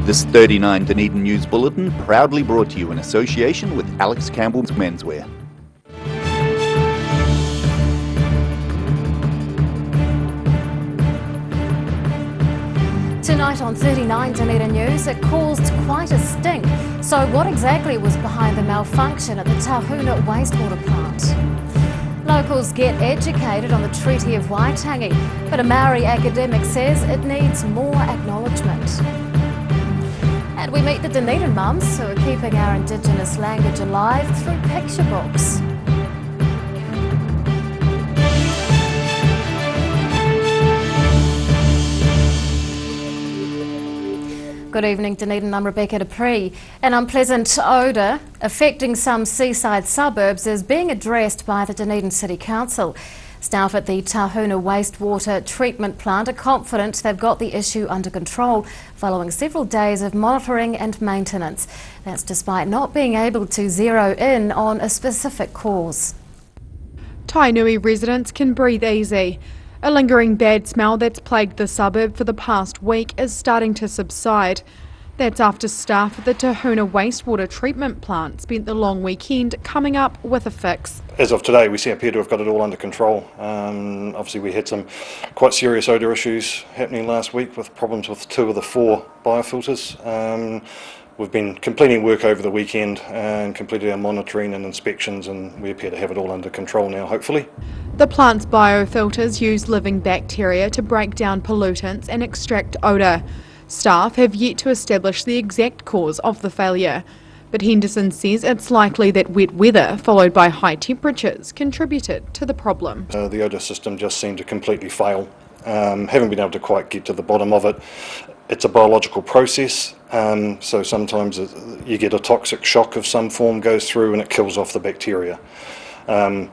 This 39 Dunedin News Bulletin proudly brought to you in association with Alex Campbell's Menswear. Tonight on 39 Dunedin News, it caused quite a stink. So what exactly was behind the malfunction at the Tahuna wastewater plant? Locals get educated on the Treaty of Waitangi, but a Maori academic says it needs more acknowledgement. And we meet the Dunedin mums who are keeping our Indigenous language alive through picture books. Good evening, Dunedin. I'm Rebecca Dupree. An unpleasant odour affecting some seaside suburbs is being addressed by the Dunedin City Council. Staff at the Tahuna wastewater treatment plant are confident they've got the issue under control following several days of monitoring and maintenance. That's despite not being able to zero in on a specific cause. Tainui residents can breathe easy. A lingering bad smell that's plagued the suburb for the past week is starting to subside. That's after staff at the Tahuna wastewater treatment plant spent the long weekend coming up with a fix. As of today, we appear to have got it all under control. Obviously we had some quite serious odour issues happening last week with problems with 2 of the 4 biofilters. We've been completing work over the weekend and completed our monitoring and inspections, and we appear to have it all under control now, hopefully. The plant's biofilters use living bacteria to break down pollutants and extract odour. Staff have yet to establish the exact cause of the failure, but Henderson says it's likely that wet weather followed by high temperatures contributed to the problem. The odour system just seemed to completely fail. Haven't been able to quite get to the bottom of it. It's a biological process, so sometimes you get a toxic shock of some form goes through and it kills off the bacteria. In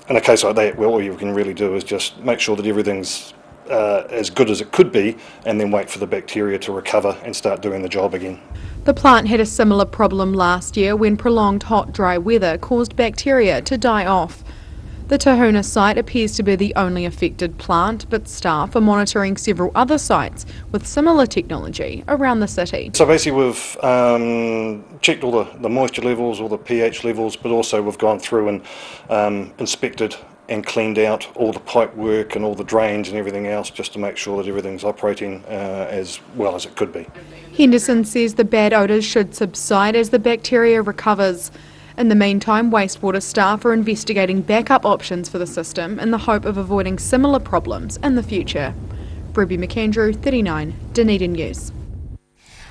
a case like that, well, all you can really do is just make sure that everything's as good as it could be, and then wait for the bacteria to recover and start doing the job again. The plant had a similar problem last year when prolonged hot, dry weather caused bacteria to die off. The Tahuna site appears to be the only affected plant, but staff are monitoring several other sites with similar technology around the city. So basically we've checked all the moisture levels, all the pH levels, but also we've gone through and inspected and cleaned out all the pipe work and all the drains and everything else, just to make sure that everything's operating as well as it could be. Henderson says the bad odours should subside as the bacteria recovers. In the meantime, wastewater staff are investigating backup options for the system in the hope of avoiding similar problems in the future. Ruby McAndrew, 39 Dunedin News.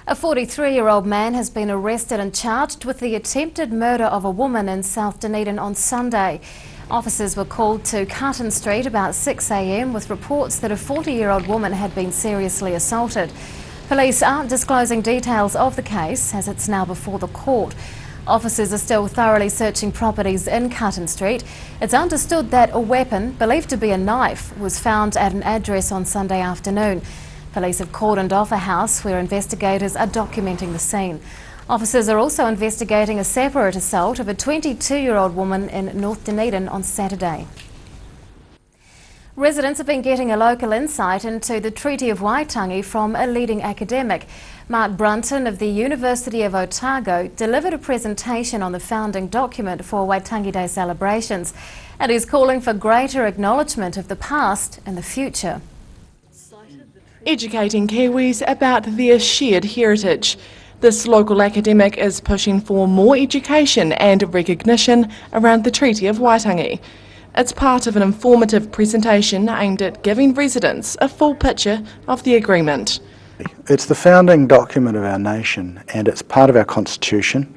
A 43-year-old man has been arrested and charged with the attempted murder of a woman in South Dunedin on Sunday. Officers were called to Carton Street about 6 a.m. with reports that a 40-year-old woman had been seriously assaulted. Police aren't disclosing details of the case as it's now before the court. Officers are still thoroughly searching properties in Carton Street. It's understood that a weapon, believed to be a knife, was found at an address on Sunday afternoon. Police have cordoned off a house where investigators are documenting the scene. Officers are also investigating a separate assault of a 22-year-old woman in North Dunedin on Saturday. Residents have been getting a local insight into the Treaty of Waitangi from a leading academic. Mark Brunton of the University of Otago delivered a presentation on the founding document for Waitangi Day celebrations, and is calling for greater acknowledgement of the past and the future. Educating Kiwis about their shared heritage. This local academic is pushing for more education and recognition around the Treaty of Waitangi. It's part of an informative presentation aimed at giving residents a full picture of the agreement. It's the founding document of our nation and it's part of our constitution.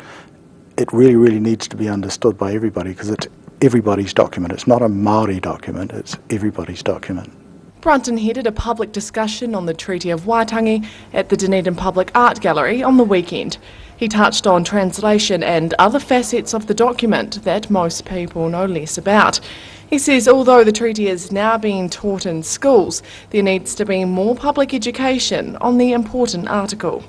It really needs to be understood by everybody because it's everybody's document. It's not a Maori document, it's everybody's document. Brunton headed a public discussion on the Treaty of Waitangi at the Dunedin Public Art Gallery on the weekend. He touched on translation and other facets of the document that most people know less about. He says although the treaty is now being taught in schools, there needs to be more public education on the important article.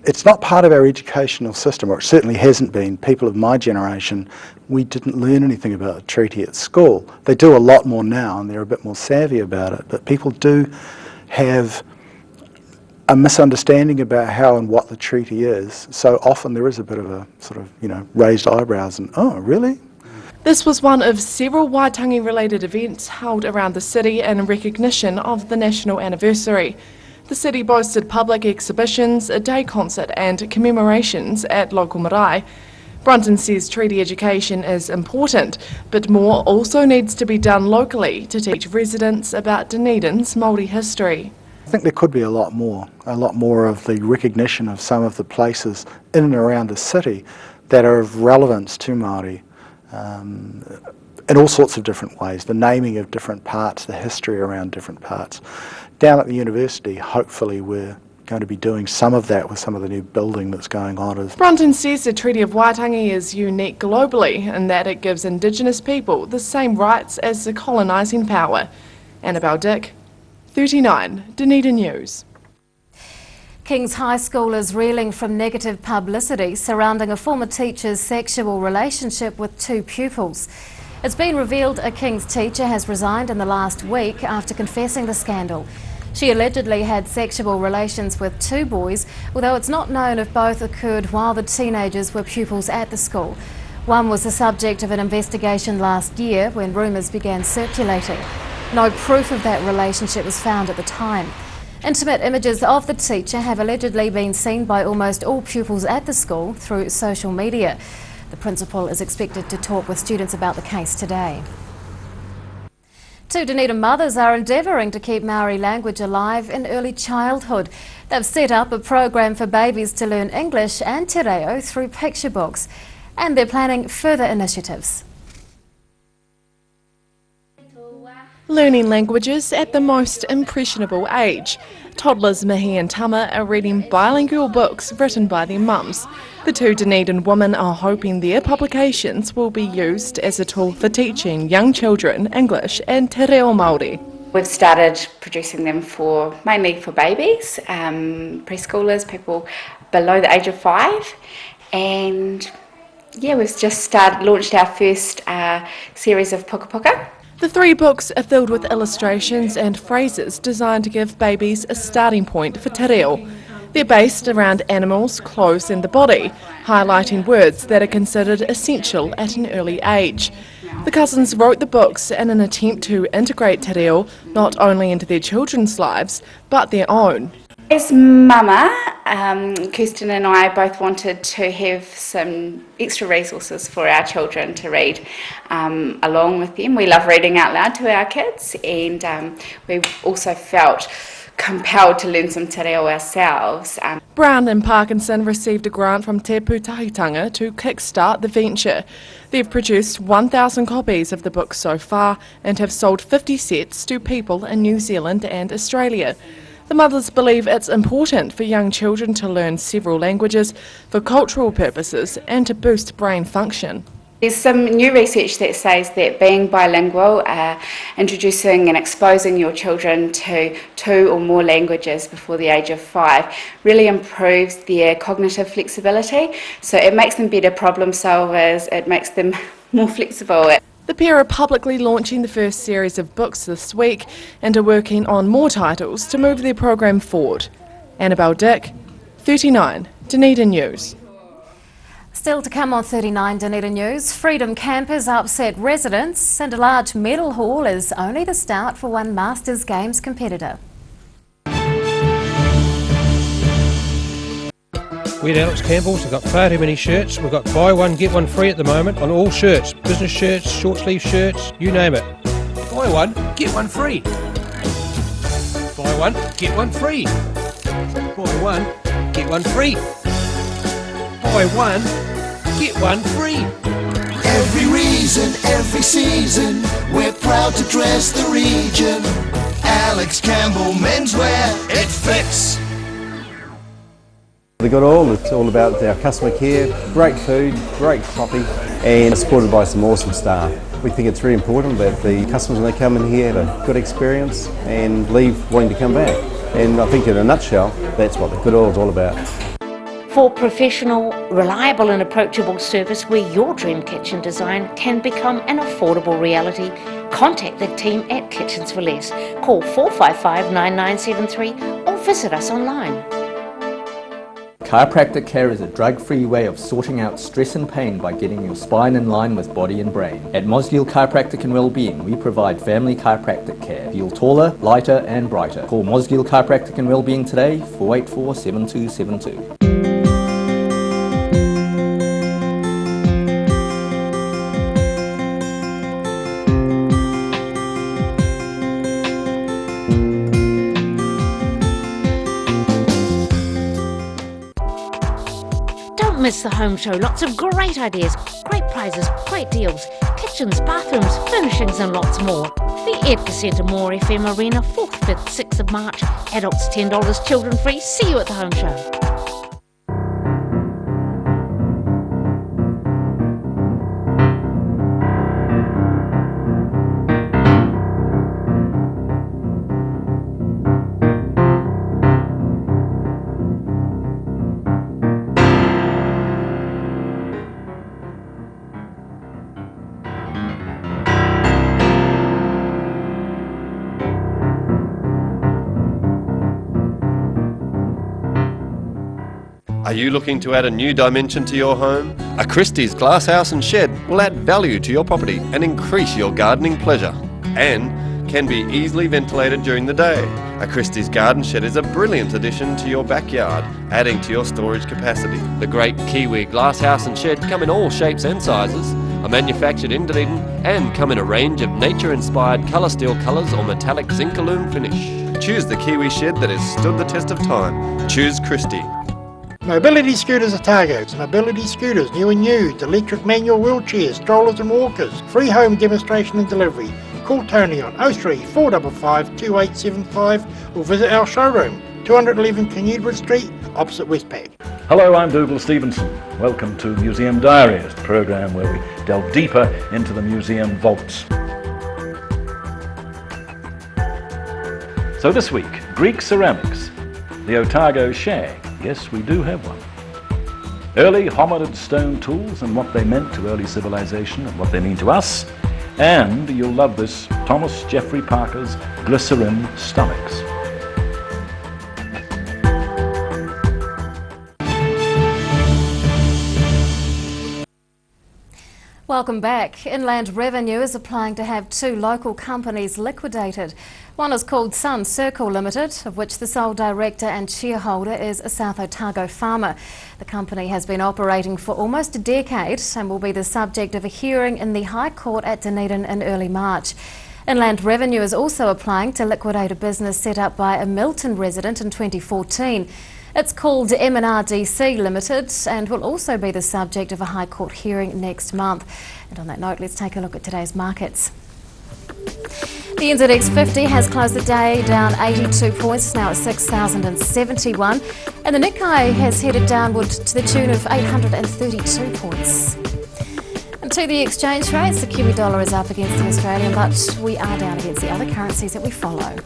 It's not part of our educational system, or it certainly hasn't been. People of my generation, we didn't learn anything about the treaty at school. They do a lot more now and they're a bit more savvy about it, but people do have a misunderstanding about how and what the treaty is. So often there is a bit of a sort of, raised eyebrows and, oh, really? This was one of several Waitangi-related events held around the city in recognition of the national anniversary. The city boasted public exhibitions, a day concert and commemorations at local marae. Brunton says treaty education is important, but more also needs to be done locally to teach residents about Dunedin's Maori history. I think there could be a lot more of the recognition of some of the places in and around the city that are of relevance to Māori in all sorts of different ways, the naming of different parts, the history around different parts. Down at the university, hopefully we're going to be doing some of that with some of the new building that's going on. Brunton says the Treaty of Waitangi is unique globally in that it gives Indigenous people the same rights as the colonising power. Annabelle Dick, 39, Dunedin News. King's High School is reeling from negative publicity surrounding a former teacher's sexual relationship with two pupils. It's been revealed a King's teacher has resigned in the last week after confessing the scandal. She allegedly had sexual relations with two boys, although it's not known if both occurred while the teenagers were pupils at the school. One was the subject of an investigation last year when rumours began circulating. No proof of that relationship was found at the time. Intimate images of the teacher have allegedly been seen by almost all pupils at the school through social media. The principal is expected to talk with students about the case today. Two Dunedin mothers are endeavouring to keep Maori language alive in early childhood. They've set up a program for babies to learn English and te reo through picture books, and they're planning further initiatives. Learning languages at the most impressionable age. Toddlers Mihi and Tama are reading bilingual books written by their mums. The two Dunedin women are hoping their publications will be used as a tool for teaching young children English and te reo Māori. We've started producing them mainly for babies, preschoolers, people below the age of 5, and we've just launched our first series of puka puka. The 3 books are filled with illustrations and phrases designed to give babies a starting point for te reo. They're based around animals, clothes and the body, highlighting words that are considered essential at an early age. The cousins wrote the books in an attempt to integrate te reo not only into their children's lives, but their own. As mama, Kirsten and I both wanted to have some extra resources for our children to read along with them. We love reading out loud to our kids, and we also felt compelled to learn some te reo ourselves. Brown and Parkinson received a grant from Te Pūtahitanga to kickstart the venture. They've produced 1,000 copies of the book so far and have sold 50 sets to people in New Zealand and Australia. The mothers believe it's important for young children to learn several languages for cultural purposes and to boost brain function. There's some new research that says that being bilingual, introducing and exposing your children to 2 or more languages before the age of 5 really improves their cognitive flexibility. So it makes them better problem solvers, it makes them more flexible. The pair are publicly launching the first series of books this week and are working on more titles to move their program forward. Annabelle Dick, 39, Dunedin News. Still to come on 39 Dunedin News, Freedom campers upset residents and a large medal haul is only the start for one Masters Games competitor. We're at Alex Campbell's. We've got far too many shirts. We've got buy one, get one free at the moment on all shirts. Business shirts, short sleeve shirts, you name it. Buy one, get one free. Buy one, get one free. Buy one, get one free. Buy one, get one free. Every reason, every season, we're proud to dress the region. Alex Campbell Menswear, it fits. The Good All, it's all about our customer care, great food, great coffee, and supported by some awesome staff. We think it's very important that the customers, when they come in here, have a good experience and leave wanting to come back. And I think in a nutshell, that's what the Good All is all about. For professional, reliable and approachable service where your dream kitchen design can become an affordable reality, contact the team at Kitchens for Less. Call 455 9973 or visit us online. Chiropractic care is a drug-free way of sorting out stress and pain by getting your spine in line with body and brain. At Mosgiel Chiropractic and Wellbeing, we provide family chiropractic care. Feel taller, lighter and brighter. Call Mosgiel Chiropractic and Wellbeing today, 484 7272. Miss the home show. Lots of great ideas, great prizes, great deals, kitchens, bathrooms, furnishings and lots more. The Epicentre Maori FM Arena, 4th, 5th, 6th of March. Adults $10, children free. See you at the home show. Are you looking to add a new dimension to your home? A Christie's glass house and shed will add value to your property and increase your gardening pleasure, and can be easily ventilated during the day. A Christie's garden shed is a brilliant addition to your backyard, adding to your storage capacity. The great Kiwi glass house and shed come in all shapes and sizes, are manufactured in Dunedin and come in a range of nature-inspired colour steel colours or metallic zinc aluminum finish. Choose the Kiwi shed that has stood the test of time. Choose Christie. Mobility Scooters Otago. Mobility Scooters, new and used, electric manual wheelchairs, strollers and walkers. Free home demonstration and delivery. Call Tony on 03 455 2875 or visit our showroom, 211 Canudwood Street, opposite Westpac. Hello, I'm Dougal Stevenson. Welcome to Museum Diaries, the programme where we delve deeper into the museum vaults. So this week, Greek ceramics, the Otago shag. Yes, we do have one. Early hominid stone tools and what they meant to early civilization and what they mean to us. And you'll love this, Thomas Jeffrey Parker's glycerin stomachs. Welcome back. Inland Revenue is applying to have 2 local companies liquidated. One is called Sun Circle Limited, of which the sole director and shareholder is a South Otago farmer. The company has been operating for almost a decade and will be the subject of a hearing in the High Court at Dunedin in early March. Inland Revenue is also applying to liquidate a business set up by a Milton resident in 2014. It's called M&RDC Limited and will also be the subject of a High Court hearing next month. And on that note, let's take a look at today's markets. The NZX 50 has closed the day down 82 points, now at 6,071, and the Nikkei has headed downward to the tune of 832 points. And to the exchange rates, the Kiwi dollar is up against the Australian, but we are down against the other currencies that we follow.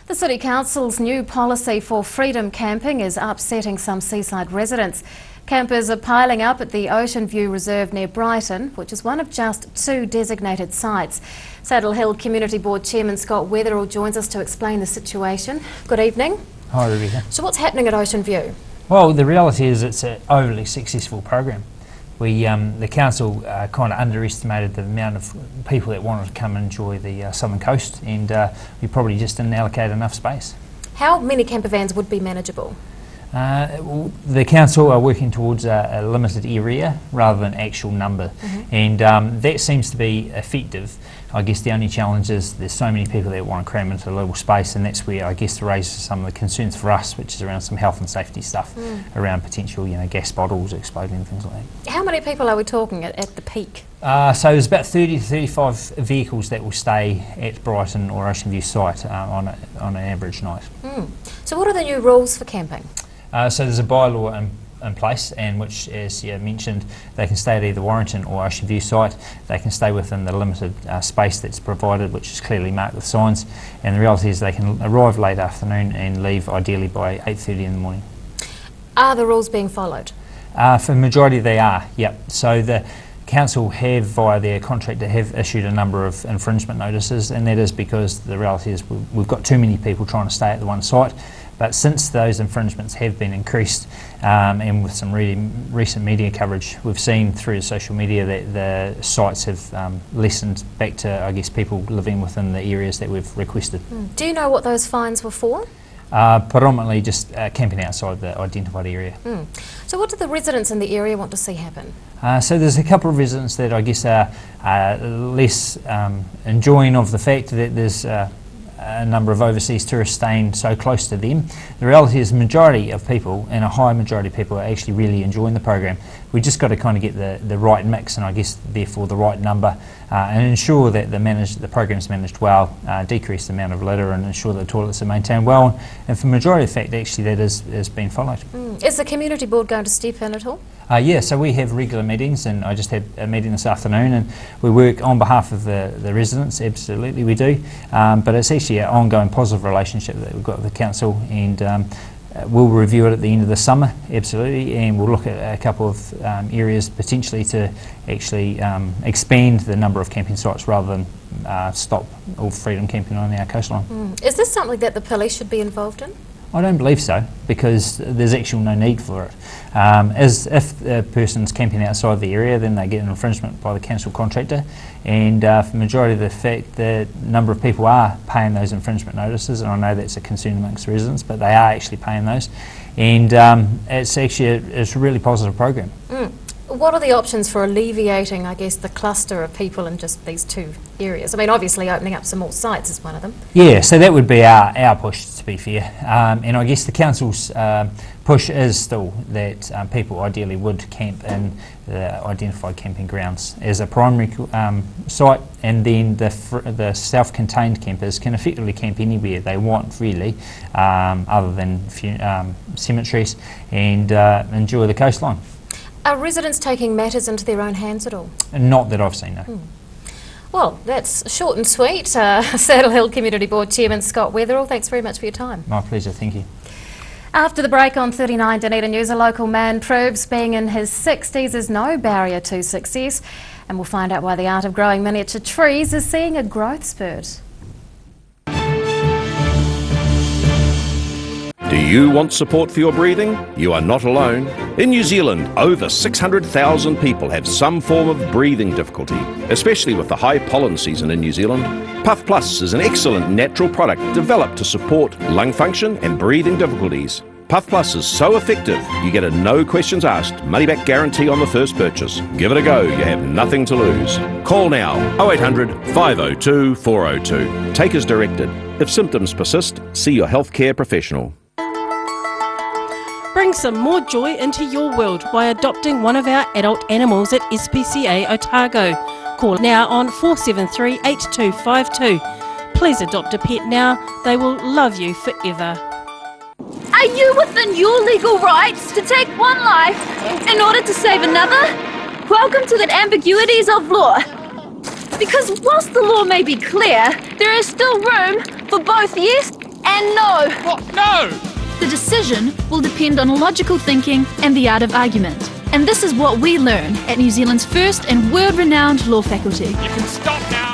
The City Council's new policy for freedom camping is upsetting some seaside residents. Campers are piling up at the Ocean View Reserve near Brighton, which is one of just 2 designated sites. Saddle Hill Community Board Chairman Scott Weatherall joins us to explain the situation. Good evening. Hi, Rebecca. So what's happening at Ocean View? Well, the reality is it's an overly successful program. The council kind of underestimated the amount of people that wanted to come and enjoy the southern coast, and we probably just didn't allocate enough space. How many camper vans would be manageable? The council are working towards a limited area rather than actual number, and that seems to be effective. I guess the only challenge is there's so many people that want to cram into a little space, and that's where I guess it raises some of the concerns for us, which is around some health and safety stuff, around potential gas bottles exploding and things like that. How many people are we talking at the peak? So there's about 30 to 35 vehicles that will stay at Brighton or Ocean View site on an average night. So what are the new rules for camping? So there's a bylaw in place, and which, as you mentioned, they can stay at either Warrington or Ocean View site. They can stay within the limited space that's provided, which is clearly marked with signs, and the reality is they can arrive late afternoon and leave ideally by 8:30 in the morning. Are the rules being followed? For the majority they are, yep. So the Council have, via their contractor, have issued a number of infringement notices, and that is because the reality is we've got too many people trying to stay at the one site. But since those infringements have been increased, and with some really recent media coverage, we've seen through social media that the sites have lessened back to, I guess, people living within the areas that we've requested. Do you know what those fines were for? Predominantly just camping outside the identified area. So what do the residents in the area want to see happen? So there's a couple of residents that I guess are less enjoying of the fact that there's a number of overseas tourists staying so close to them. The reality is the majority of people, and a high majority of people, are actually really enjoying the program. We just got to kind of get the right mix, and I guess therefore the right number, and ensure that the program's managed well, decrease the amount of litter, and ensure that the toilets are maintained well. And for the majority of the fact, actually, that is being followed. Is the community board going to step in at all? Yeah, so we have regular meetings, and I just had a meeting this afternoon, and we work on behalf of the residents, absolutely we do, but it's actually an ongoing positive relationship that we've got with the council, and we'll review it at the end of the summer, absolutely, and we'll look at a couple of areas potentially to actually expand the number of camping sites rather than stop all freedom camping on our coastline. Is this something that the police should be involved in? I don't believe so, because there's actually no need for it. As if a person's camping outside the area, then they get an infringement by the council contractor, and for the majority of the fact, the number of people are paying those infringement notices, and I know that's a concern amongst residents, but they are actually paying those, and it's actually it's a really positive program. What are the options for alleviating, I guess, the cluster of people in just these two areas? I mean, obviously opening up some more sites is one of them. Yeah, so that would be our push, to be fair. And I guess the council's push is still that people ideally would camp in the identified camping grounds as a primary site, and then the self-contained campers can effectively camp anywhere they want, really, other than cemeteries, and enjoy the coastline. Are residents taking matters into their own hands at all? Not that I've seen, no. Well, that's short and sweet. Saddle Hill Community Board Chairman Scott Weatherall, thanks very much for your time. My pleasure, thank you. After the break on 39 Dunedin News, a local man proves being in his 60s is no barrier to success, and we'll find out why the art of growing miniature trees is seeing a growth spurt. Do you want support for your breathing? You are not alone. In New Zealand, over 600,000 people have some form of breathing difficulty, especially with the high pollen season in New Zealand. Puff Plus is an excellent natural product developed to support lung function and breathing difficulties. Puff Plus is so effective, you get a no questions asked money-back guarantee on the first purchase. Give it a go, you have nothing to lose. Call now, 0800 502 402. Take as directed. If symptoms persist, see your healthcare professional. Bring some more joy into your world by adopting one of our adult animals at SPCA Otago. Call now on 473 8252. Please adopt a pet now, they will love you forever. Are you within your legal rights to take one life in order to save another? Welcome to the ambiguities of law. Because whilst the law may be clear, there is still room for both yes and no. What? No! The decision will depend on logical thinking and the art of argument. And this is what we learn at New Zealand's first and world-renowned law faculty. You can stop now!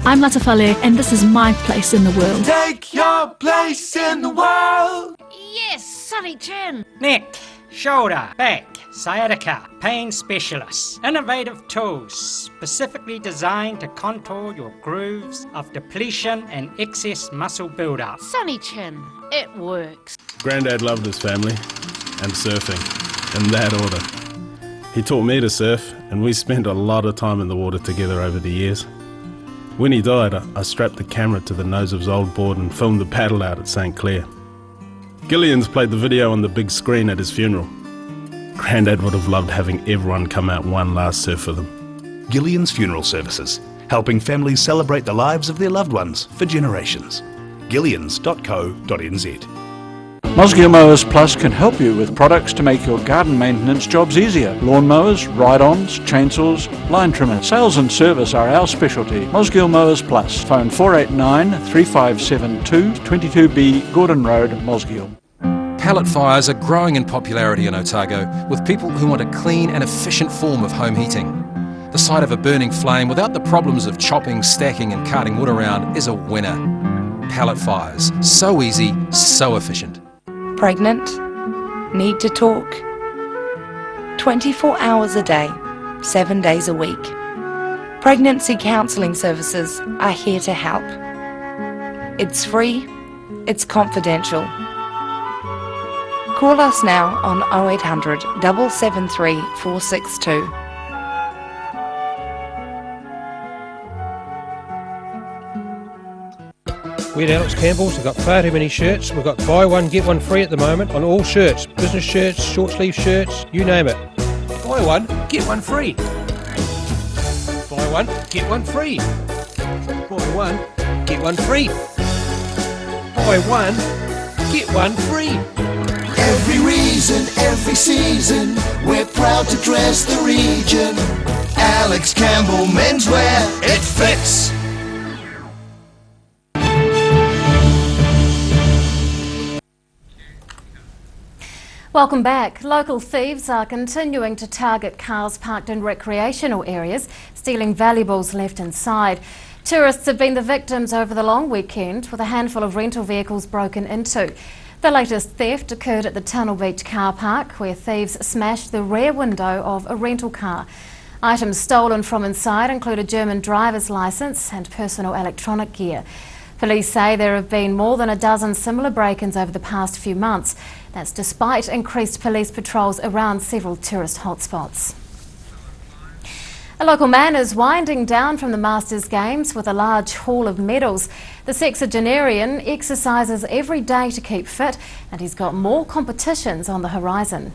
I'm Latafale, and this is my place in the world. Take your place in the world! Yes, Sonny Chin! Neck, shoulder, back, sciatica, pain specialists. Innovative tools specifically designed to contour your grooves of depletion and excess muscle build-up. Sonny Chin, it works. Grandad loved his family and surfing, in that order. He taught me to surf, and we spent a lot of time in the water together over the years. When he died, I strapped the camera to the nose of his old board and filmed the paddle out at St. Clair. Gillian's played the video on the big screen at his funeral. Grandad would have loved having everyone come out one last surf with him. Gillian's Funeral Services, helping families celebrate the lives of their loved ones for generations. Gillians.co.nz. Mosgiel Mowers Plus can help you with products to make your garden maintenance jobs easier. Lawn mowers, ride-ons, chainsaws, line trimmers. Sales and service are our specialty. Mosgiel Mowers Plus. Phone 489 3572 22B Gordon Road, Mosgiel. Pellet fires are growing in popularity in Otago with people who want a clean and efficient form of home heating. The sight of a burning flame without the problems of chopping, stacking and carting wood around is a winner. Pellet fires. So easy, so efficient. Pregnant? Need to talk? 24 hours a day, 7 days a week. Pregnancy counselling services are here to help. It's free, it's confidential. Call us now on 0800 773 462. We at Alex Campbell's have got far too many shirts. We've got buy one, get one free at the moment on all shirts. Business shirts, short sleeve shirts, you name it. Buy one, get one free. Buy one, get one free. Buy one, get one free. Buy one, get one free. Every reason, every season, we're proud to dress the region. Alex Campbell Menswear, it fits. Welcome back. Local thieves are continuing to target cars parked in recreational areas, stealing valuables left inside. Tourists have been the victims over the long weekend, with a handful of rental vehicles broken into. The latest theft occurred at the Tunnel Beach car park, where thieves smashed the rear window of a rental car. Items stolen from inside include a German driver's licence and personal electronic gear. Police say there have been more than a dozen similar break-ins over the past few months. That's despite increased police patrols around several tourist hotspots. A local man is winding down from the Masters Games with a large haul of medals. The sexagenarian exercises every day to keep fit, and he's got more competitions on the horizon.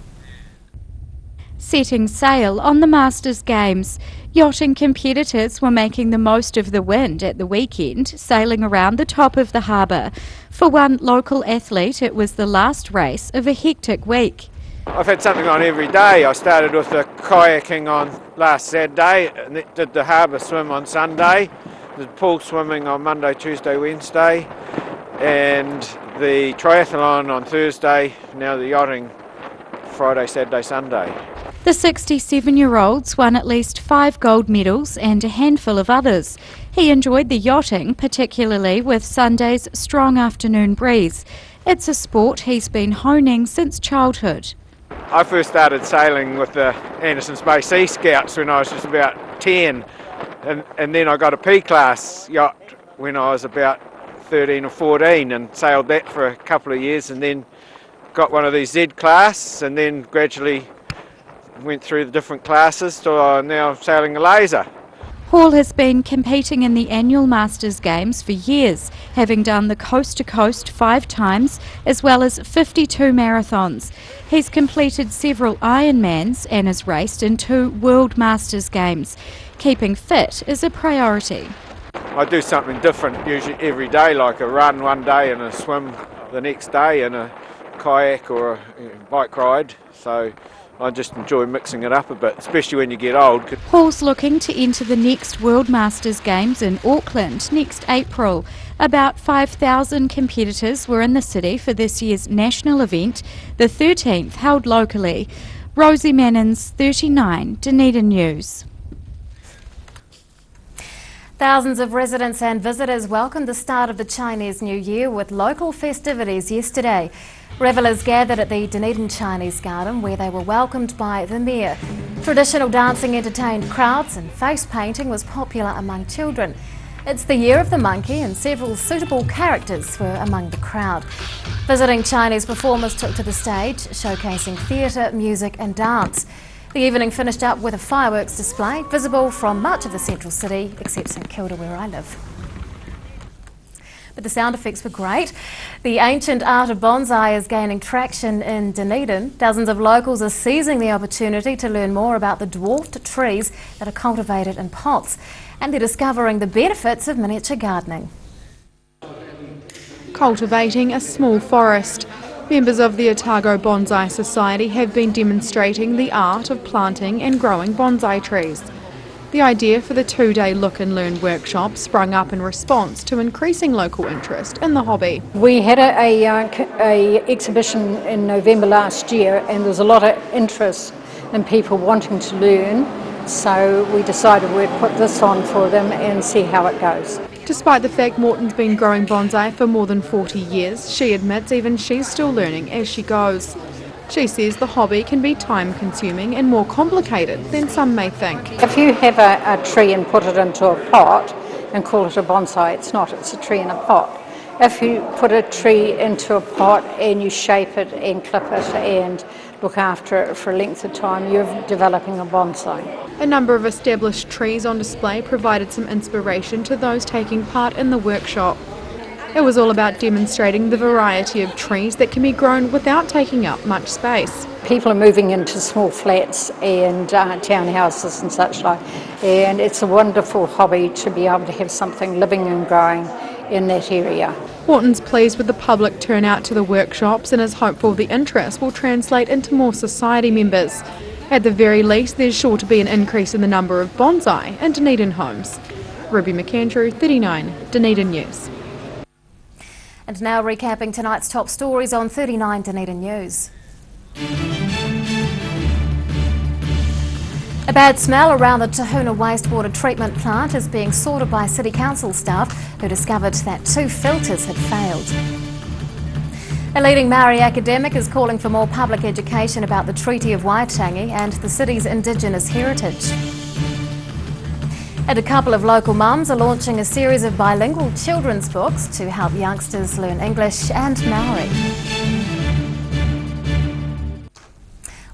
Setting sail on the Masters Games, yachting competitors were making the most of the wind at the weekend, sailing around the top of the harbour. For one local athlete, it was the last race of a hectic week. I've had something on every day. I started with the kayaking on last Saturday, and did the harbour swim on Sunday, the pool swimming on Monday, Tuesday, Wednesday, and the triathlon on Thursday, now the yachting Friday, Saturday, Sunday. The 67-year-olds won at least 5 gold medals and a handful of others. He enjoyed the yachting, particularly with Sunday's strong afternoon breeze. It's a sport he's been honing since childhood. I first started sailing with the Anderson Bay Sea Scouts when I was just about 10, and then I got a P-class yacht when I was about 13 or 14 and sailed that for a couple of years, and then got one of these Z-class, and then gradually went through the different classes to now sailing a laser. Hall has been competing in the annual Masters Games for years, having done the coast to coast 5 times as well as 52 marathons. He's completed several Ironmans and has raced in 2 World Masters Games. Keeping fit is a priority. I do something different usually every day, like a run one day and a swim the next day and a kayak or a bike ride. So I just enjoy mixing it up a bit, especially when you get old. Hall's looking to enter the next World Masters Games in Auckland next April. About 5,000 competitors were in the city for this year's national event, the 13th held locally. Rosie Mannins, 39, Dunedin News. Thousands of residents and visitors welcomed the start of the Chinese New Year with local festivities yesterday. Revellers gathered at the Dunedin Chinese Garden, where they were welcomed by the Mayor. Traditional dancing entertained crowds and face painting was popular among children. It's the Year of the Monkey, and several suitable characters were among the crowd. Visiting Chinese performers took to the stage, showcasing theatre, music and dance. The evening finished up with a fireworks display, visible from much of the central city, except St Kilda where I live. But the sound effects were great. The ancient art of bonsai is gaining traction in Dunedin. Dozens of locals are seizing the opportunity to learn more about the dwarfed trees that are cultivated in pots, and they're discovering the benefits of miniature gardening. Cultivating a small forest. Members of the Otago Bonsai Society have been demonstrating the art of planting and growing bonsai trees. The idea for the two-day look and learn workshop sprung up in response to increasing local interest in the hobby. We had a exhibition in November last year, and there was a lot of interest in people wanting to learn, so we decided we'd put this on for them and see how it goes. Despite the fact Morton's been growing bonsai for more than 40 years, she admits even she's still learning as she goes. She says the hobby can be time-consuming and more complicated than some may think. If you have a tree and put it into a pot and call it a bonsai, it's not, it's a tree in a pot. If you put a tree into a pot and you shape it and clip it and look after it for a length of time, you're developing a bonsai. A number of established trees on display provided some inspiration to those taking part in the workshop. It was all about demonstrating the variety of trees that can be grown without taking up much space. People are moving into small flats and townhouses and such like, and it's a wonderful hobby to be able to have something living and growing in that area. Morton's pleased with the public turnout to the workshops and is hopeful the interest will translate into more society members. At the very least, there's sure to be an increase in the number of bonsai in Dunedin homes. Ruby McAndrew, 39, Dunedin News. And now recapping tonight's top stories on 39 Dunedin News. A bad smell around the Tahuna wastewater treatment plant is being sorted by City Council staff who discovered that 2 filters had failed. A leading Maori academic is calling for more public education about the Treaty of Waitangi and the city's Indigenous heritage. And a couple of local mums are launching a series of bilingual children's books to help youngsters learn English and Maori.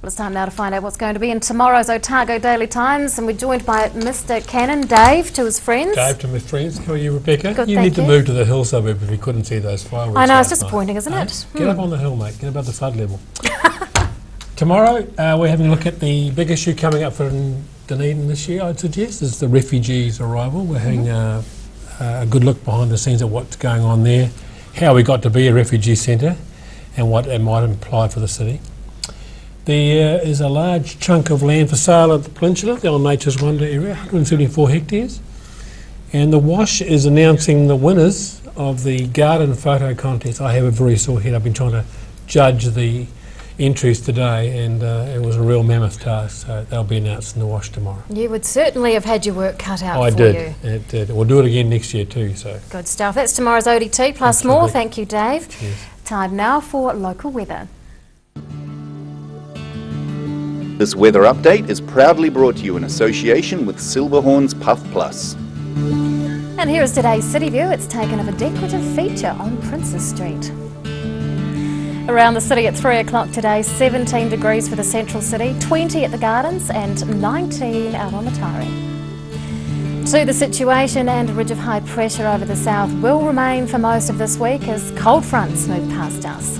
Well, it's time now to find out what's going to be in tomorrow's Otago Daily Times, and we're joined by Mr. Cannon, Dave to his friends. Dave to my friends. How are you, Rebecca? Good, you need to move to the hill suburb if you couldn't see those fireworks. I know, it's disappointing, isn't it? Get up on the hill, mate. Get above the flood level. Tomorrow, we're having a look at the big issue coming up for Dunedin this year, I'd suggest, is the refugees' arrival. We're having a good look behind the scenes at what's going on there, how we got to be a refugee centre and what it might imply for the city. There is a large chunk of land for sale at the peninsula, the old Nature's Wonder area, 174 hectares. And the Wash is announcing the winners of the garden photo contest. I have a very sore head. I've been trying to judge the entries today, and it was a real mammoth task, so they'll be announced in the Wash tomorrow. You would certainly have had your work cut out for you. I did. We'll do it again next year too. So good stuff. That's tomorrow's ODT plus more. Thank you, Dave. Cheers. Time now for local weather. This weather update is proudly brought to you in association with Silverhorn's Puff Plus. And here is today's City View. It's taken up a decorative feature on Princess Street. Around the city at 3 o'clock today, 17 degrees for the central city, 20 at the Gardens and 19 out on Matari. To the situation, and a ridge of high pressure over the south will remain for most of this week as cold fronts move past us.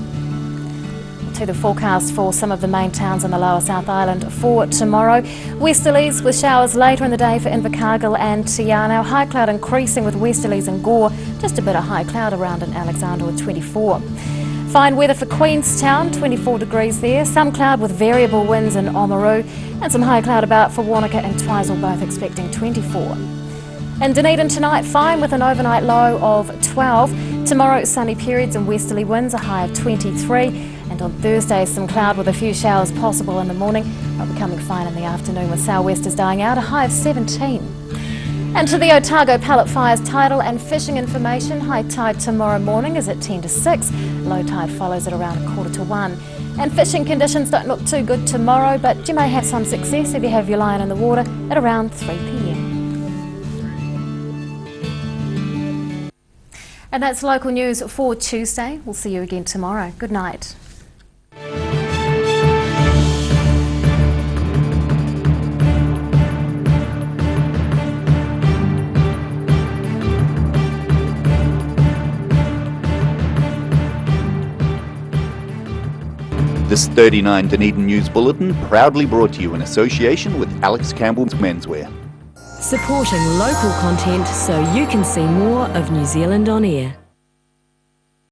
To the forecast for some of the main towns on the lower South Island for tomorrow. Westerlies with showers later in the day for Invercargill and Te Anau. High cloud increasing with westerlies and Gore. Just a bit of high cloud around in Alexander with 24. Fine weather for Queenstown, 24 degrees there. Some cloud with variable winds in Oamaru. And some high cloud about for Wanaka and Twizel, both expecting 24. In Dunedin tonight, fine with an overnight low of 12. Tomorrow, sunny periods and westerly winds, a high of 23. And on Thursday, some cloud with a few showers possible in the morning, but becoming fine in the afternoon with sou'westers dying out, a high of 17. And to the Otago Pallet Fires tidal and fishing information, high tide tomorrow morning is at 10 to 6, low tide follows at around 1:45. And fishing conditions don't look too good tomorrow, but you may have some success if you have your line in the water at around 3 p.m. And that's local news for Tuesday. We'll see you again tomorrow. Good night. This 39 Dunedin News Bulletin proudly brought to you in association with Alex Campbell's Menswear. Supporting local content so you can see more of New Zealand on air.